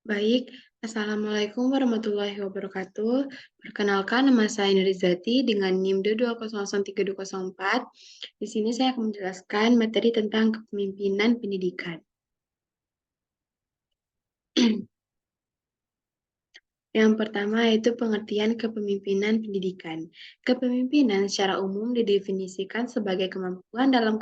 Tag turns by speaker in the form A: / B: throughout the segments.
A: Baik, Assalamualaikum warahmatullahi wabarakatuh. Perkenalkan, nama saya Nurizati dengan NIM 2001324. Di sini saya akan menjelaskan materi tentang kepemimpinan pendidikan. Yang pertama yaitu pengertian kepemimpinan pendidikan. Kepemimpinan secara umum didefinisikan sebagai kemampuan dalam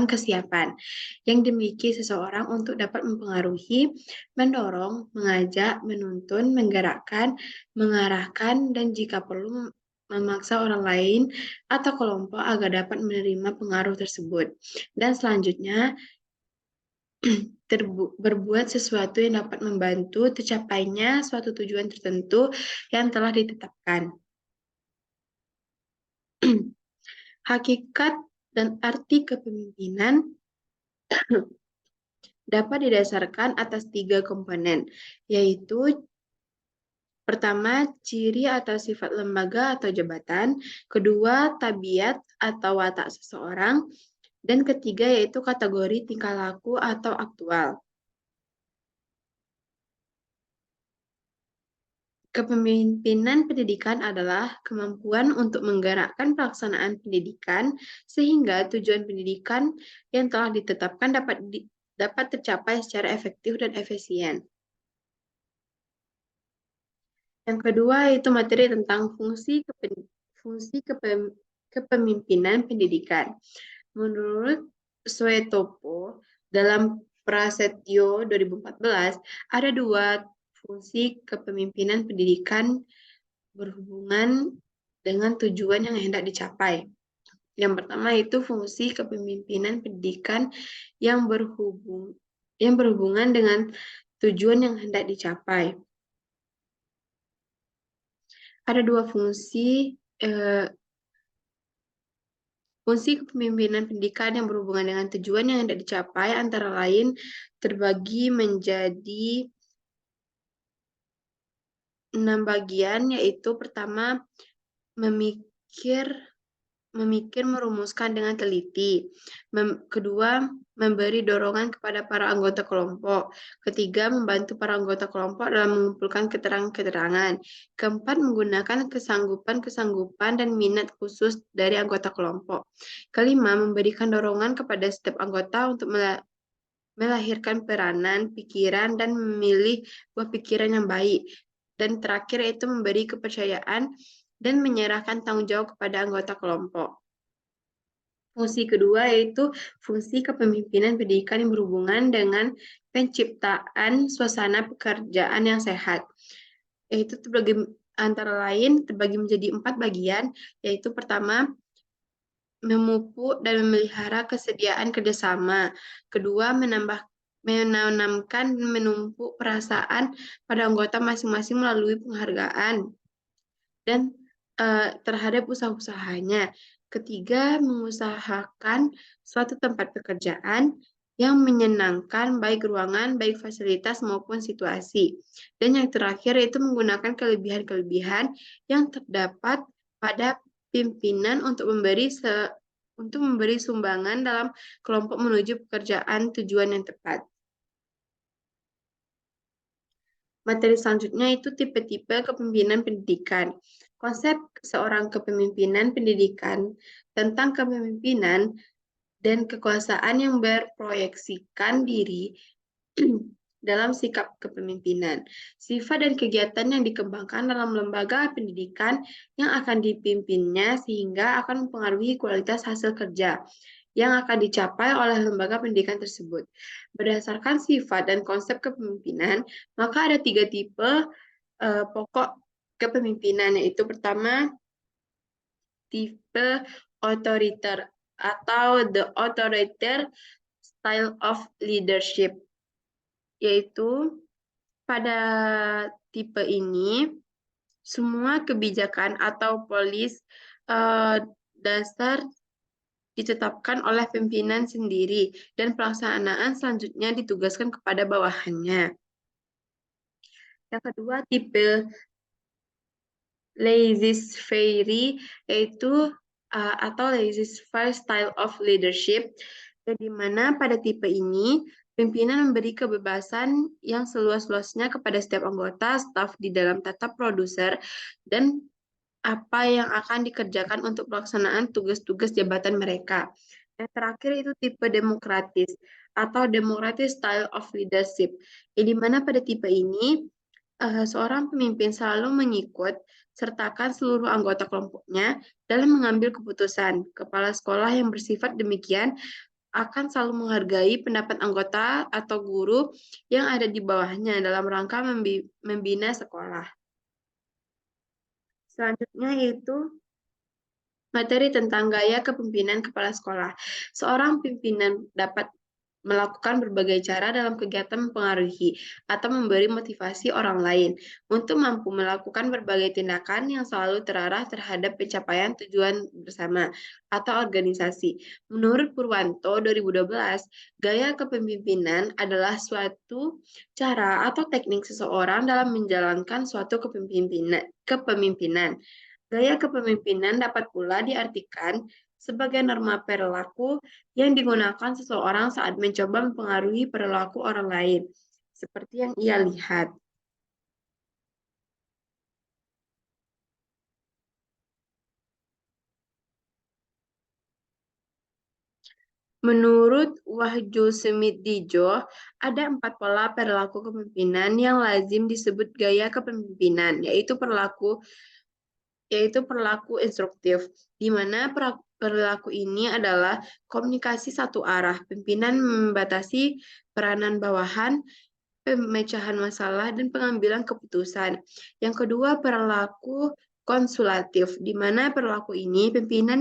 A: kesiapan yang dimiliki seseorang untuk dapat mempengaruhi, mendorong, mengajak, menuntun, menggerakkan, mengarahkan, dan jika perlu memaksa orang lain atau kelompok agar dapat menerima pengaruh tersebut. Dan selanjutnya, berbuat sesuatu yang dapat membantu tercapainya suatu tujuan tertentu yang telah ditetapkan. Hakikat dan arti kepemimpinan dapat didasarkan atas 3 komponen, yaitu pertama, ciri atau sifat lembaga atau jabatan, kedua, tabiat atau watak seseorang, dan ketiga yaitu kategori tingkah laku atau aktual. Kepemimpinan pendidikan adalah kemampuan untuk menggerakkan pelaksanaan pendidikan sehingga tujuan pendidikan yang telah ditetapkan dapat tercapai secara efektif dan efisien. Yang kedua yaitu materi tentang kepemimpinan pendidikan. Menurut Suetopo, dalam Prasetyo 2014, ada 2 fungsi kepemimpinan pendidikan berhubungan dengan tujuan yang hendak dicapai. Yang pertama itu fungsi kepemimpinan pendidikan yang berhubungan dengan tujuan yang hendak dicapai. Ada 2 fungsi kepemimpinan pendidikan yang berhubungan dengan tujuan yang hendak dicapai antara lain terbagi menjadi 6 bagian, yaitu pertama memikir, merumuskan dengan teliti. Kedua, memberi dorongan kepada para anggota kelompok. Ketiga, membantu para anggota kelompok dalam mengumpulkan keterangan-keterangan. Keempat, menggunakan kesanggupan dan minat khusus dari anggota kelompok. Kelima, memberikan dorongan kepada setiap anggota untuk melahirkan peranan, pikiran, dan memilih buah pikiran yang baik. Dan terakhir yaitu memberi kepercayaan dan menyerahkan tanggung jawab kepada anggota kelompok. Fungsi kedua yaitu fungsi kepemimpinan pendidikan yang berhubungan dengan penciptaan suasana pekerjaan yang sehat. Yaitu antara lain terbagi menjadi 4 bagian, yaitu pertama, memupuk dan memelihara kesediaan kerjasama. Kedua, menanamkan dan menumpuk perasaan pada anggota masing-masing melalui penghargaan dan terhadap usaha-usahanya. Ketiga, mengusahakan suatu tempat pekerjaan yang menyenangkan baik ruangan, baik fasilitas maupun situasi. Dan yang terakhir yaitu menggunakan kelebihan-kelebihan yang terdapat pada pimpinan untuk memberi sumbangan dalam kelompok menuju pekerjaan tujuan yang tepat. Materi selanjutnya itu tipe-tipe kepemimpinan pendidikan. Konsep seorang kepemimpinan pendidikan tentang kepemimpinan dan kekuasaan yang berproyeksikan diri dalam sikap kepemimpinan. Sifat dan kegiatan yang dikembangkan dalam lembaga pendidikan yang akan dipimpinnya sehingga akan mempengaruhi kualitas hasil kerja yang akan dicapai oleh lembaga pendidikan tersebut. Berdasarkan sifat dan konsep kepemimpinan, maka ada 3 tipe pokok kepemimpinan, yaitu pertama, tipe otoriter atau the authoritative style of leadership, yaitu pada tipe ini semua kebijakan atau polis dasar ditetapkan oleh pimpinan sendiri dan pelaksanaan selanjutnya ditugaskan kepada bawahannya. Yang kedua, tipe laissez-faire yaitu atau laissez-faire style of leadership, di mana pada tipe ini Pimpinan memberi kebebasan yang seluas-luasnya kepada setiap anggota, staf di dalam tata produser, dan apa yang akan dikerjakan untuk pelaksanaan tugas-tugas jabatan mereka. Yang terakhir itu tipe demokratis atau democratic style of leadership. Di mana pada tipe ini seorang pemimpin selalu mengikut sertakan seluruh anggota kelompoknya dalam mengambil keputusan. Kepala sekolah yang bersifat demikian akan selalu menghargai pendapat anggota atau guru yang ada di bawahnya dalam rangka membina sekolah. Selanjutnya yaitu materi tentang gaya kepemimpinan kepala sekolah. Seorang pimpinan dapat melakukan berbagai cara dalam kegiatan mempengaruhi atau memberi motivasi orang lain untuk mampu melakukan berbagai tindakan yang selalu terarah terhadap pencapaian tujuan bersama atau organisasi. Menurut Purwanto 2012, gaya kepemimpinan adalah suatu cara atau teknik seseorang dalam menjalankan suatu kepemimpinan. Gaya kepemimpinan dapat pula diartikan sebagai norma perilaku yang digunakan seseorang saat mencoba mempengaruhi perilaku orang lain, seperti yang ia lihat. Menurut Wahyu Semitijo, ada 4 pola perilaku kepemimpinan yang lazim disebut gaya kepemimpinan, yaitu perilaku instruktif, di mana perilaku ini adalah komunikasi satu arah, pimpinan membatasi peranan bawahan, pemecahan masalah, dan pengambilan keputusan. Yang kedua, perilaku konsulatif, di mana perilaku ini pimpinan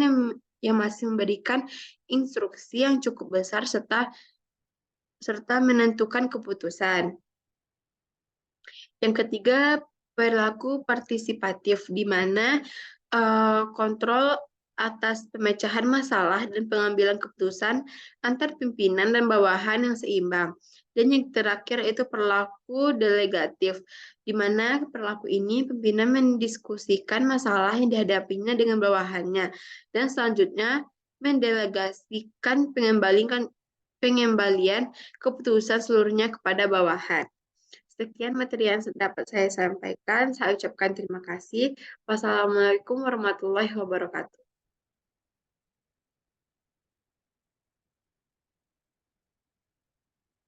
A: yang masih memberikan instruksi yang cukup besar serta menentukan keputusan. Yang ketiga, perilaku partisipatif, di mana kontrol atas pemecahan masalah dan pengambilan keputusan antar pimpinan dan bawahan yang seimbang. Dan yang terakhir itu perilaku delegatif, di mana perilaku ini pimpinan mendiskusikan masalah yang dihadapinya dengan bawahannya, dan selanjutnya mendelegasikan pengembalian keputusan seluruhnya kepada bawahan. Sekian materi yang dapat saya sampaikan. Saya ucapkan terima kasih. Wassalamualaikum warahmatullahi wabarakatuh.